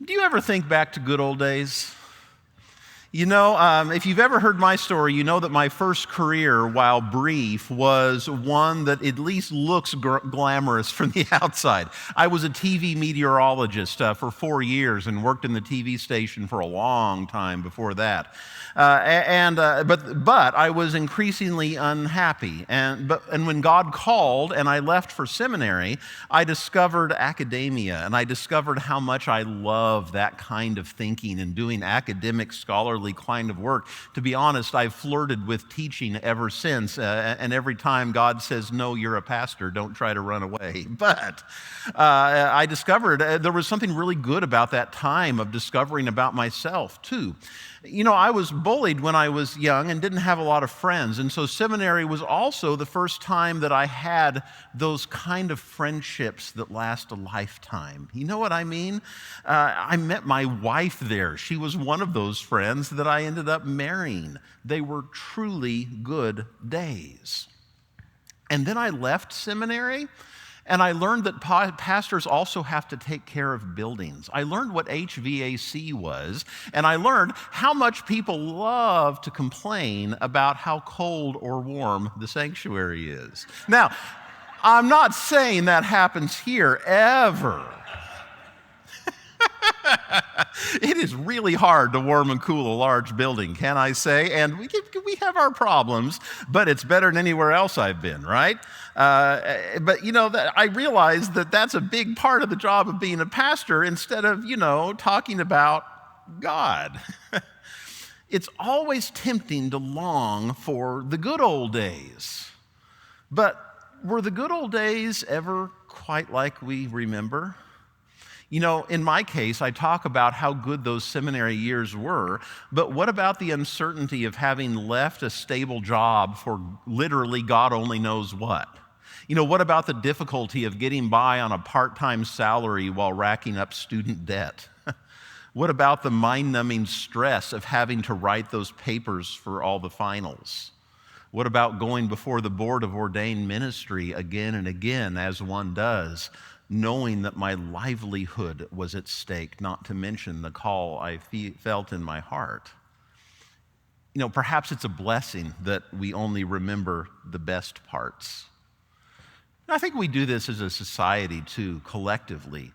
Do you ever think back to good old days? If you've ever heard my story, you know that my first career, while brief, was one that at least looks glamorous from the outside. I was a TV meteorologist for 4 years and worked in the TV station for a long time before that. But I was increasingly unhappy. And when God called and I left for seminary, I discovered academia, and I discovered how much I love that kind of thinking and doing academic, scholarly kind of work. To be honest, I've flirted with teaching ever since, and every time God says, no, you're a pastor, don't try to run away. But I discovered there was something really good about that time of discovering about myself, too. I was bullied when I was young and didn't have a lot of friends, and so seminary was also the first time that I had those kind of friendships that last a lifetime. You know what I mean? I met my wife there. She was one of those friends that I ended up marrying. They were truly good days. And then I left seminary, and I learned that pastors also have to take care of buildings. I learned what HVAC was, and I learned how much people love to complain about how cold or warm the sanctuary is. Now, I'm not saying that happens here ever. It is really hard to warm and cool a large building, can I say? And we have our problems, but it's better than anywhere else I've been, right? But I realized that that's a big part of the job of being a pastor instead of, talking about God. It's always tempting to long for the good old days. But were the good old days ever quite like we remember? In my case, I talk about how good those seminary years were, but what about the uncertainty of having left a stable job for literally God only knows what? What about the difficulty of getting by on a part-time salary while racking up student debt? What about the mind-numbing stress of having to write those papers for all the finals? What about going before the board of ordained ministry again and again, as one does, knowing that my livelihood was at stake, not to mention the call I felt in my heart? Perhaps it's a blessing that we only remember the best parts. I think we do this as a society, too, collectively.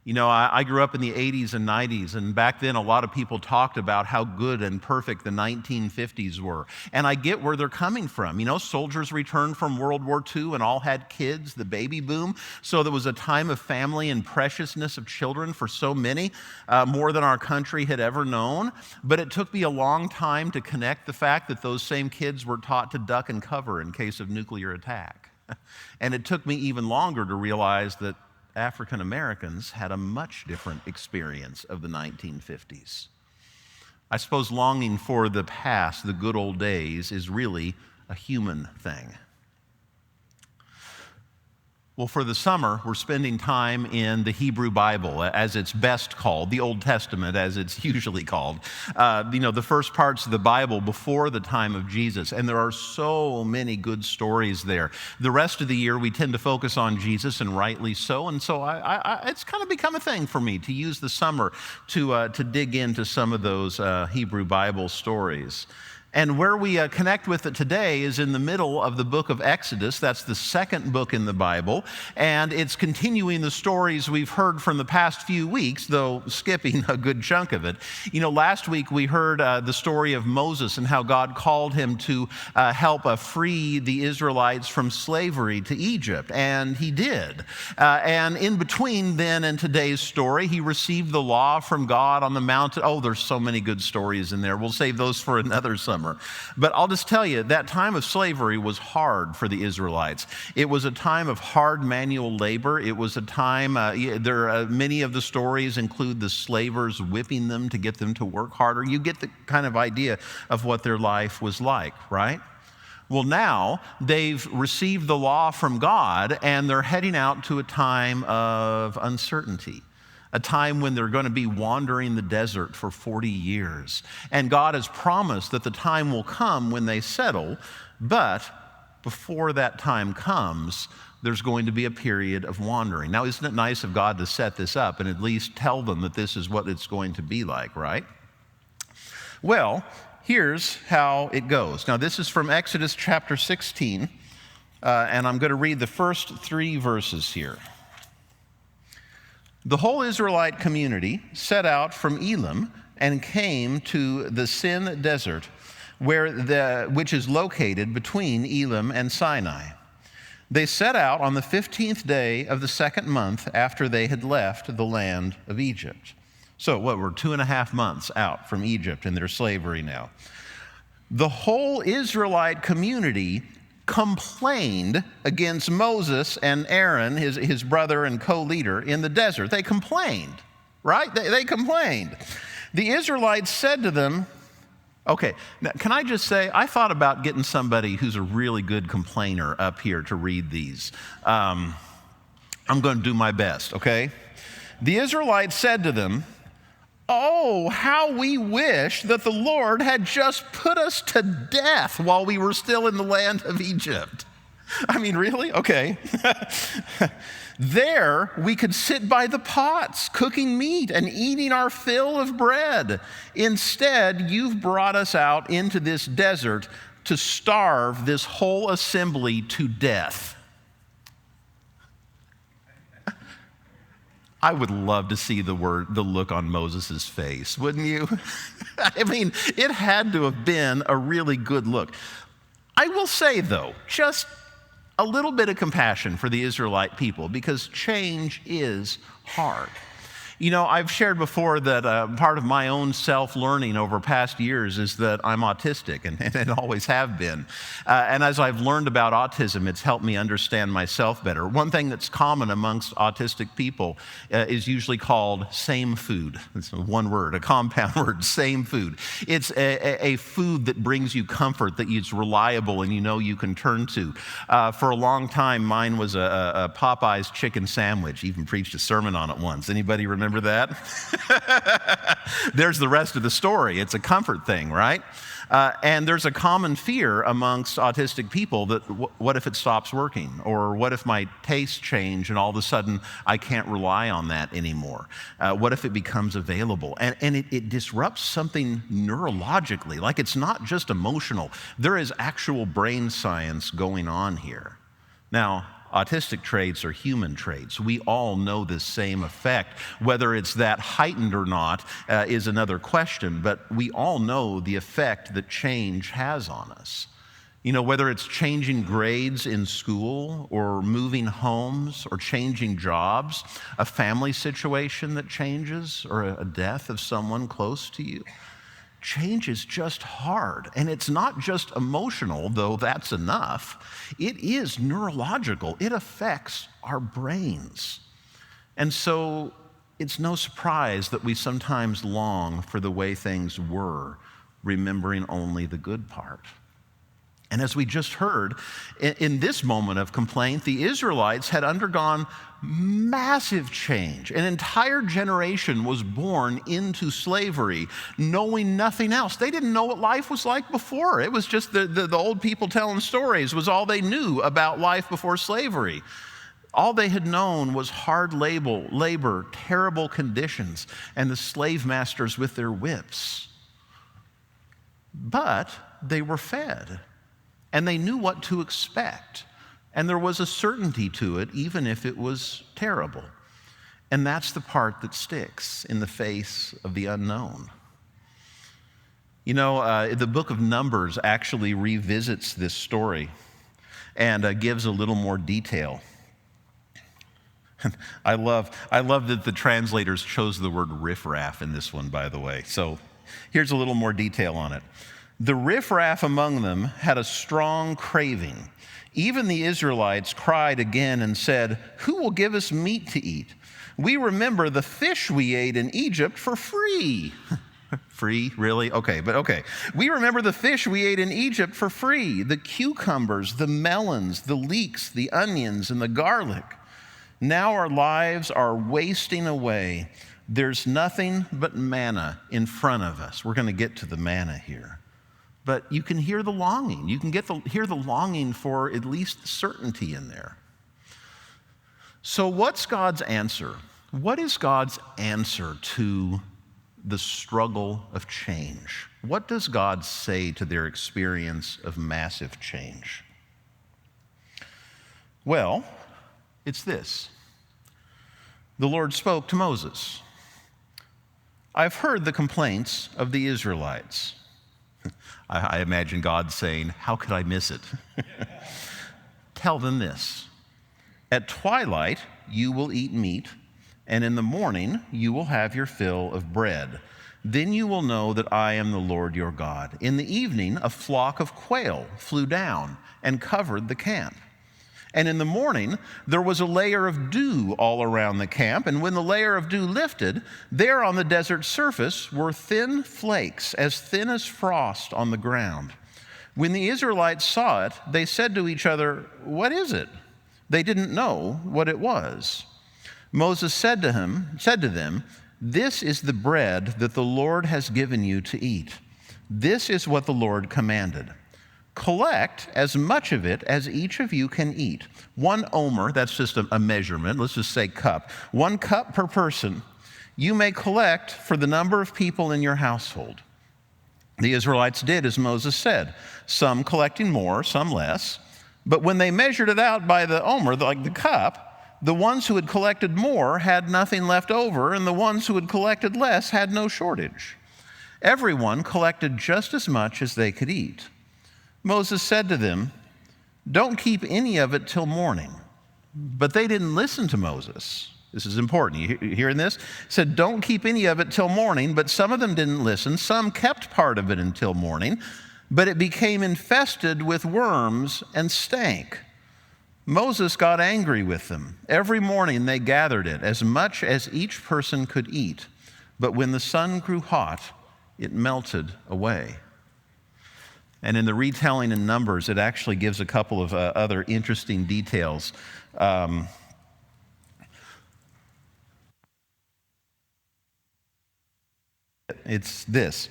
I grew up in the 80s and 90s, and back then a lot of people talked about how good and perfect the 1950s were. And I get where they're coming from. Soldiers returned from World War II and all had kids, the baby boom. So there was a time of family and preciousness of children for so many, more than our country had ever known. But it took me a long time to connect the fact that those same kids were taught to duck and cover in case of nuclear attack. And it took me even longer to realize that African Americans had a much different experience of the 1950s. I suppose longing for the past, the good old days, is really a human thing. Well, for the summer, we're spending time in the Hebrew Bible, as it's best called, the Old Testament, as it's usually called. The first parts of the Bible before the time of Jesus, and there are so many good stories there. The rest of the year, we tend to focus on Jesus, and rightly so. And so it's kind of become a thing for me to use the summer to dig into some of those Hebrew Bible stories. And where we connect with it today is in the middle of the book of Exodus. That's the second book in the Bible, and it's continuing the stories we've heard from the past few weeks, though skipping a good chunk of it. Last week we heard the story of Moses and how God called him to help free the Israelites from slavery to Egypt, and he did. And in between then and today's story, he received the law from God on the mountain. Oh, there's so many good stories in there. We'll save those for another summer. But I'll just tell you, that time of slavery was hard for the Israelites. It was a time of hard manual labor. It was a time, many of the stories include the slavers whipping them to get them to work harder. You get the kind of idea of what their life was like, right? Well, now they've received the law from God, and they're heading out to a time of uncertainty. A time when they're going to be wandering the desert for 40 years. And God has promised that the time will come when they settle, but before that time comes, there's going to be a period of wandering. Now, isn't it nice of God to set this up and at least tell them that this is what it's going to be like, right? Well, here's how it goes. Now, this is from Exodus chapter 16, and I'm going to read the first 3 verses here. The whole Israelite community set out from Elim and came to the Sin desert, which is located between Elim and Sinai. They set out on the 15th day of the 2nd month after they had left the land of Egypt. So we're 2.5 months out from Egypt in their slavery now. The whole Israelite community complained against Moses and Aaron, his brother and co-leader, in the desert. They complained, right? They complained. The Israelites said to them, okay, now can I just say, I thought about getting somebody who's a really good complainer up here to read these. I'm going to do my best, okay? The Israelites said to them, "Oh, how we wish that the Lord had just put us to death while we were still in the land of Egypt." I mean, really? Okay. There we could sit by the pots, cooking meat and eating our fill of bread. Instead, you've brought us out into this desert to starve this whole assembly to death. I would love to see the look on Moses' face, wouldn't you? I mean, it had to have been a really good look. I will say, though, just a little bit of compassion for the Israelite people, because change is hard. You know, I've shared before that part of my own self-learning over past years is that I'm autistic, and always have been. And as I've learned about autism, it's helped me understand myself better. One thing that's common amongst autistic people is usually called same food. It's one word, a compound word, same food. It's a food that brings you comfort, that is reliable and you know you can turn to. For a long time, mine was a Popeye's chicken sandwich. Even preached a sermon on it once. Anybody remember that? There's the rest of the story. It's a comfort thing, right? And there's a common fear amongst autistic people that what if it stops working? Or what if my tastes change and all of a sudden I can't rely on that anymore? What if it becomes available? And it disrupts something neurologically. Like, it's not just emotional. There is actual brain science going on here. Now, autistic traits are human traits. We all know this same effect. Whether it's that heightened or not is another question, but we all know the effect that change has on us. You know, whether it's changing grades in school or moving homes or changing jobs, a family situation that changes, or a death of someone close to you. Change is just hard, and it's not just emotional, though that's enough. It is neurological. It affects our brains. And so it's no surprise that we sometimes long for the way things were, remembering only the good part. And as we just heard, in this moment of complaint, the Israelites had undergone massive change. An entire generation was born into slavery, knowing nothing else. They didn't know what life was like before. It was just the old people telling stories was all they knew about life before slavery. All they had known was hard labor, terrible conditions, and the slave masters with their whips. But they were fed. And they knew what to expect. And there was a certainty to it, even if it was terrible. And that's the part that sticks in the face of the unknown. You know, the book of Numbers actually revisits this story and gives a little more detail. I love that the translators chose the word riffraff in this one, by the way. So here's a little more detail on it. The riffraff among them had a strong craving. Even the Israelites cried again and said, "Who will give us meat to eat? We remember the fish we ate in Egypt for free." Free, really? Okay, but okay. "We remember the fish we ate in Egypt for free, the cucumbers, the melons, the leeks, the onions, and the garlic. Now our lives are wasting away. There's nothing but manna in front of us." We're going to get to the manna here. But you can hear the longing. You can hear the longing for at least certainty in there. So, what's God's answer? What is God's answer to the struggle of change? What does God say to their experience of massive change? Well, it's this. The Lord spoke to Moses. I've heard the complaints of the Israelites. I imagine God saying, how could I miss it? Tell them this. At twilight you will eat meat, and in the morning you will have your fill of bread. Then you will know that I am the Lord your God. In the evening a flock of quail flew down and covered the camp. And in the morning, there was a layer of dew all around the camp, and when the layer of dew lifted, there on the desert surface were thin flakes, as thin as frost on the ground. When the Israelites saw it, they said to each other, "What is it?" They didn't know what it was. Moses said to them, "This is the bread that the Lord has given you to eat. This is what the Lord commanded. Collect as much of it as each of you can eat. 1 omer, that's just a measurement, let's just say cup. 1 cup per person. You may collect for the number of people in your household." The Israelites did as Moses said, some collecting more, some less. But when they measured it out by the omer, like the cup, the ones who had collected more had nothing left over, and the ones who had collected less had no shortage. Everyone collected just as much as they could eat. Moses said to them, "Don't keep any of it till morning." But they didn't listen to Moses. This is important. You hearing this? He said, "Don't keep any of it till morning," but some of them didn't listen. Some kept part of it until morning, but it became infested with worms and stank. Moses got angry with them. Every morning they gathered it, as much as each person could eat. But when the sun grew hot, it melted away. And in the retelling in Numbers, it actually gives a couple of other interesting details. It's this.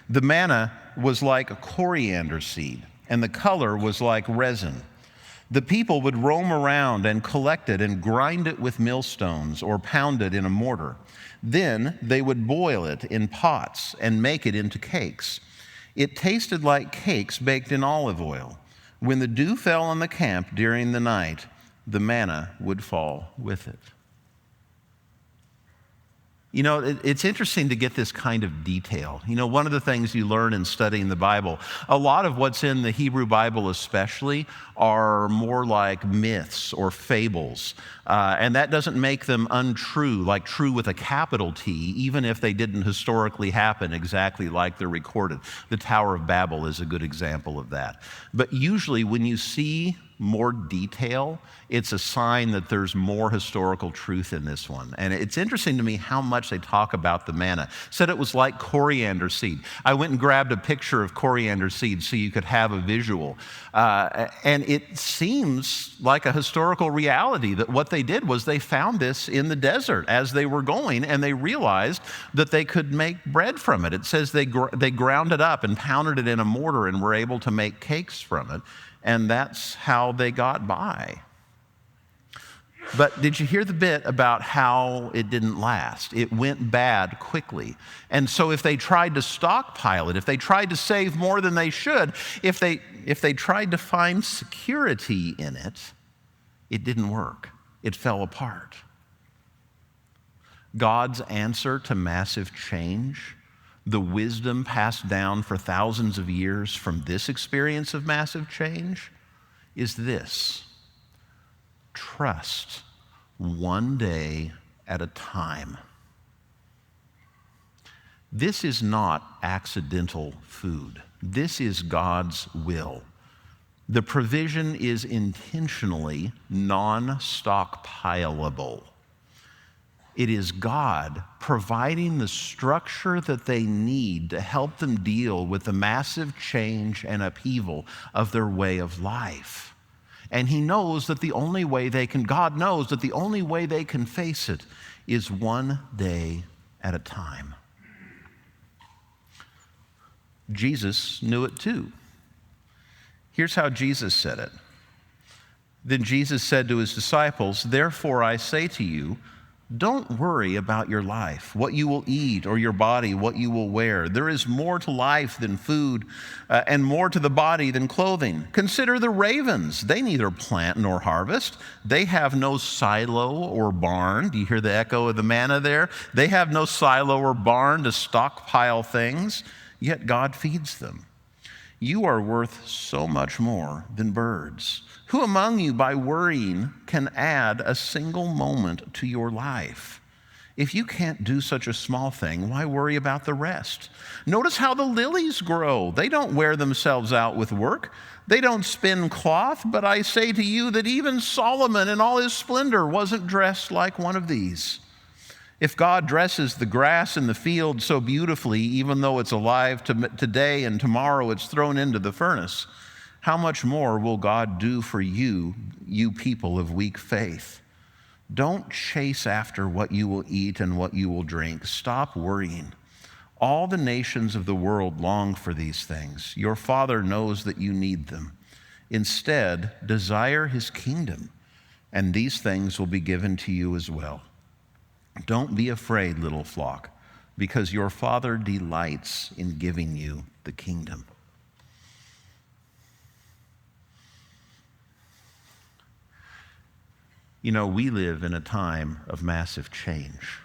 The manna was like a coriander seed, and the color was like resin. The people would roam around and collect it and grind it with millstones or pound it in a mortar. Then they would boil it in pots and make it into cakes. It tasted like cakes baked in olive oil. When the dew fell on the camp during the night, the manna would fall with it. You know, it's interesting to get this kind of detail. You know, one of the things you learn in studying the Bible, a lot of what's in the Hebrew Bible especially are more like myths or fables. And that doesn't make them untrue, like true with a capital T, even if they didn't historically happen exactly like they're recorded. The Tower of Babel is a good example of that. But usually when you see more detail, it's a sign that there's more historical truth in this one. And it's interesting to me how much they talk about the manna. Said it was like coriander seed. I went and grabbed a picture of coriander seed so you could have a visual. And it seems like a historical reality that what they did was they found this in the desert as they were going, and they realized that they could make bread from it. It says they ground it up and pounded it in a mortar and were able to make cakes from it. And that's how they got by. But did you hear the bit about how it didn't last? It went bad quickly. And so if they tried to stockpile it, if they tried to save more than they should, if they tried to find security in it, it didn't work. It fell apart. God's answer to massive change, the wisdom passed down for thousands of years from this experience of massive change, is this: trust one day at a time. This is not accidental food. This is God's will. The provision is intentionally non-stockpilable. It is God providing the structure that they need to help them deal with the massive change and upheaval of their way of life. And God knows that the only way they can face it is one day at a time. Jesus knew it too. Here's how Jesus said it. Then Jesus said to his disciples, "Therefore I say to you, don't worry about your life, what you will eat, or your body, what you will wear. There is more to life than food, and more to the body than clothing. Consider the ravens. They neither plant nor harvest. They have no silo or barn." Do you hear the echo of the manna there? They have no silo or barn to stockpile things, yet God feeds them. You are worth so much more than birds. Who among you, by worrying, can add a single moment to your life? If you can't do such a small thing, why worry about the rest? Notice how the lilies grow. They don't wear themselves out with work. They don't spin cloth, but I say to you that even Solomon in all his splendor wasn't dressed like one of these. If God dresses the grass in the field so beautifully, even though it's alive today and tomorrow it's thrown into the furnace, how much more will God do for you, you people of weak faith? Don't chase after what you will eat and what you will drink. Stop worrying. All the nations of the world long for these things. Your Father knows that you need them. Instead, desire his kingdom, and these things will be given to you as well. Don't be afraid, little flock, because your Father delights in giving you the kingdom. You know, we live in a time of massive change.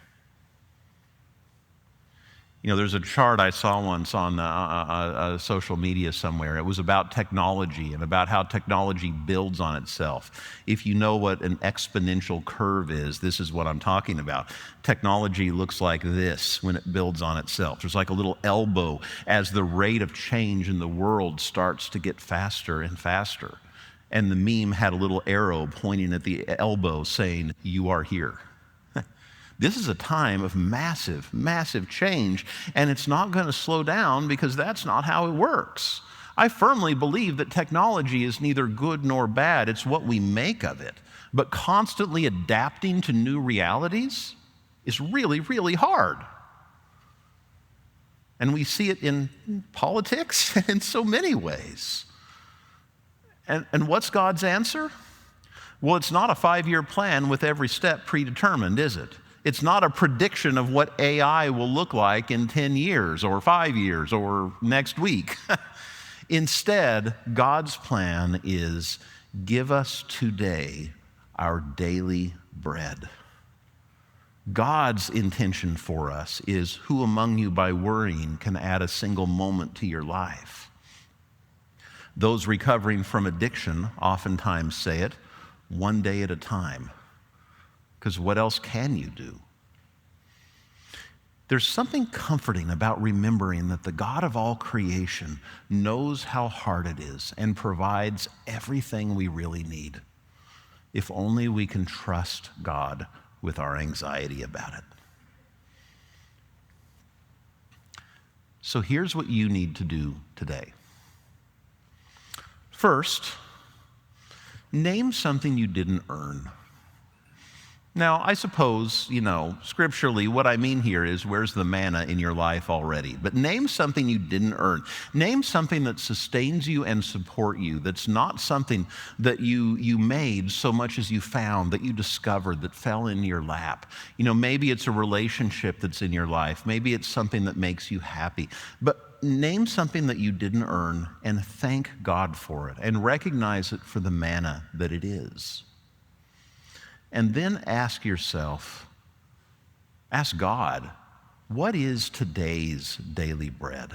You know, there's a chart I saw once on social media somewhere. It was about technology and about how technology builds on itself. If you know what an exponential curve is, this is what I'm talking about. Technology looks like this when it builds on itself. There's like a little elbow as the rate of change in the world starts to get faster and faster. And the meme had a little arrow pointing at the elbow saying, "You are here." This is a time of massive, massive change, and it's not going to slow down because that's not how it works. I firmly believe that technology is neither good nor bad. It's what we make of it. But constantly adapting to new realities is really, really hard. And we see it in politics in so many ways. And what's God's answer? Well, it's not a 5-year plan with every step predetermined, is it? It's not a prediction of what AI will look like in 10 years or 5 years or next week. Instead, God's plan is give us today our daily bread. God's intention for us is who among you by worrying can add a single moment to your life? Those recovering from addiction oftentimes say it, one day at a time. Because what else can you do? There's something comforting about remembering that the God of all creation knows how hard it is and provides everything we really need, if only we can trust God with our anxiety about it. So here's what you need to do today. First, name something you didn't earn. Now, I suppose, scripturally, what I mean here is where's the manna in your life already? But name something you didn't earn. Name something that sustains you and support you, that's not something that you made so much as you found, that you discovered, that fell in your lap. Maybe it's a relationship that's in your life. Maybe it's something that makes you happy. But name something that you didn't earn and thank God for it and recognize it for the manna that it is. And then ask yourself, ask God, what is today's daily bread?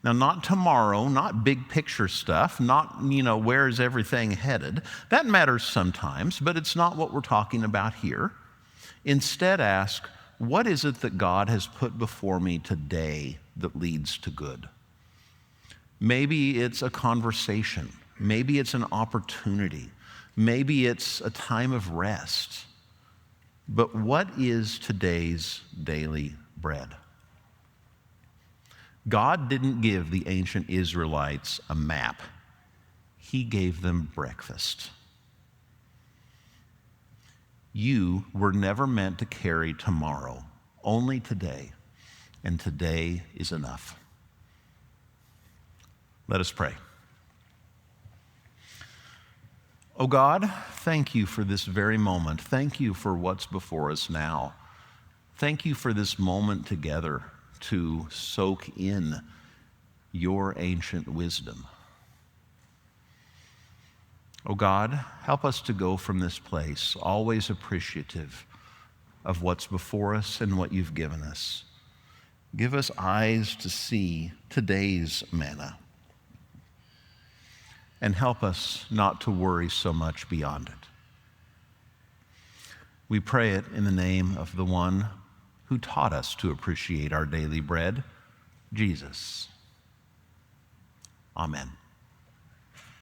Now, not tomorrow, not big picture stuff, not, where is everything headed? That matters sometimes, but it's not what we're talking about here. Instead, ask, what is it that God has put before me today that leads to good? Maybe it's a conversation. Maybe it's an opportunity. Maybe it's a time of rest. But what is today's daily bread? God didn't give the ancient Israelites a map. He gave them breakfast. You were never meant to carry tomorrow, only today. And today is enough. Let us pray. Oh God, thank you for this very moment. Thank you for what's before us now. Thank you for this moment together to soak in your ancient wisdom. Oh God, help us to go from this place always appreciative of what's before us and what you've given us. Give us eyes to see today's manna, and help us not to worry so much beyond it. We pray it in the name of the one who taught us to appreciate our daily bread, Jesus. Amen.